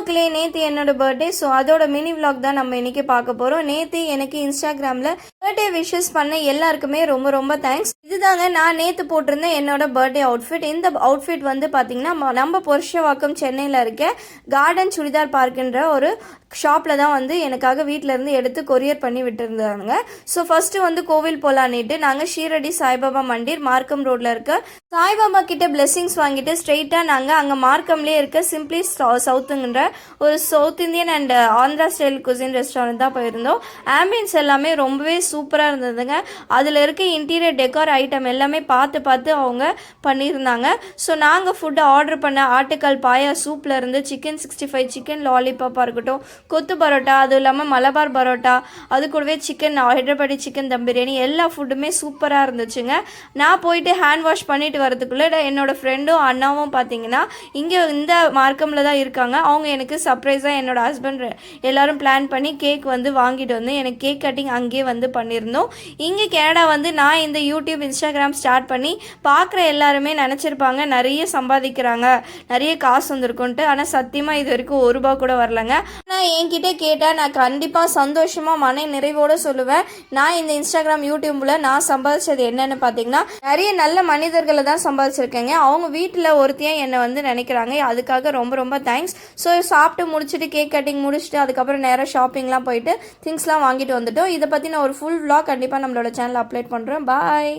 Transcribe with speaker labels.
Speaker 1: மக்களே, நேற்று என்னோட பர்த்டே. ஸோ அதோட மினி விலாக் தான் நம்ம இன்றைக்கி பார்க்க போகிறோம். நேற்று எனக்கு இன்ஸ்டாகிராமில் பர்த்டே விஷஸ் பண்ண எல்லாருக்குமே ரொம்ப ரொம்ப தேங்க்ஸ். இதுதாங்க நான் நேற்று போட்டிருந்தேன் என்னோட பர்த்டே அவுட்ஃபிட். இந்த அவுட்ஃபிட் வந்து பார்த்திங்கன்னா நம்ம புருஷவாக்கம் சென்னையில் இருக்க கார்டன் சுடிதார் பார்க்குன்ற ஒரு ஷாப்பில் தான் வந்து எனக்காக வீட்டிலேருந்து எடுத்து கொரியர் பண்ணி விட்டுருந்தாங்க. ஸோ ஃபஸ்ட்டு வந்து கோவில் போகலான்னுட்டு நாங்கள் ஷீரடி சாய்பாபா மண்டிர் மார்க்கம் ரோட்டில் இருக்க சாய்பாபா கிட்ட பிளெஸிங்ஸ் வாங்கிட்டு ஸ்ட்ரெயிட்டாக நாங்கள் அங்கே மார்க்கம்லேயே இருக்க சிம்பிளி சவுத்துங்கிற ஒரு south Indian and Andhra style cuisine restaurant தான் போயிருந்தோம். ஆம்பியன்ஸ் எல்லாமே ரொம்பவே சூப்பராக இருந்ததுங்க. அதில் இருக்க இன்டீரியர் டெக்கார் ஐட்டம் எல்லாமே பார்த்து அவங்க பண்ணியிருந்தாங்க. ஸோ நாங்கள் ஃபுட்டு ஆர்டர் பண்ண ஆட்டுக்கால் பாயா சூப்பில் இருந்து சிக்கன் 65, சிக்கன் லாலிபாப்பாக இருக்கட்டும், கொத்து பரோட்டா, அதுவும் இல்லாமல் மலபார் பரோட்டா, அது கூடவே சிக்கன் ஹைதராபாடி சிக்கன் தம் பிரியாணி, எல்லா ஃபுட்டுமே சூப்பராக இருந்துச்சுங்க. நான் போயிட்டு ஹேண்ட் வாஷ் பண்ணிட்டு வரதுக்குள்ளே என்னோடய ஃப்ரெண்டும் அண்ணாவும் பார்த்தீங்கன்னா இங்கே இந்த மார்க்கமில் தான் இருக்காங்க. அவங்க எனக்கு சர்ப்ரைஸாக என்னோட ஹஸ்பண்ட் எல்லோரும் பிளான் பண்ணி கேக் வந்து வாங்கிட்டு வந்து எனக்கு கேக் கட்டிங் அங்கேயே வந்து பண்ணியிருந்தோம். இங்கே கனடா வந்து நான் இந்த யூடியூப் இன்ஸ்டாகிராம் ஸ்டார்ட் பண்ணி பார்க்குற எல்லாருமே நினச்சிருப்பாங்க நிறைய சம்பாதிக்கிறாங்க, நிறைய காசு வந்திருக்குன்ட்டு. ஆனால் சத்தியமாக இது வரைக்கும் ₹1 கூட வரலங்க. ஆனால் என்கிட்ட கேட்டால் நான் கண்டிப்பாக சந்தோஷமாக மன நிறைவோடு சொல்லுவேன். நான் இந்த இன்ஸ்டாகிராம் யூடியூப்பில் நான் சம்பாதிச்சது என்னென்னு பார்த்தீங்கன்னா நிறைய நல்ல மனிதர்களை தான் சம்பாதிச்சிருக்கேங்க. அவங்க வீட்டில் ஒருத்தையும் என்னை வந்து நினைக்கிறாங்க. அதுக்காக ரொம்ப ரொம்ப தேங்க்ஸ். ஸோ சாப்பிட்டு முடிச்சுட்டு கேக் கட்டிங் முடிச்சுட்டு அதுக்கப்புறம் நேராக ஷாப்பிங்லாம் போயிட்டு திங்ஸ்லாம் வாங்கிட்டு வந்துட்டோம். இதை பற்றி நான் ஒரு ஃபுல் vlog கண்டிப்பாக நம்மளோட சேனலில் அப்லோட் பண்ணுறேன். பாய்.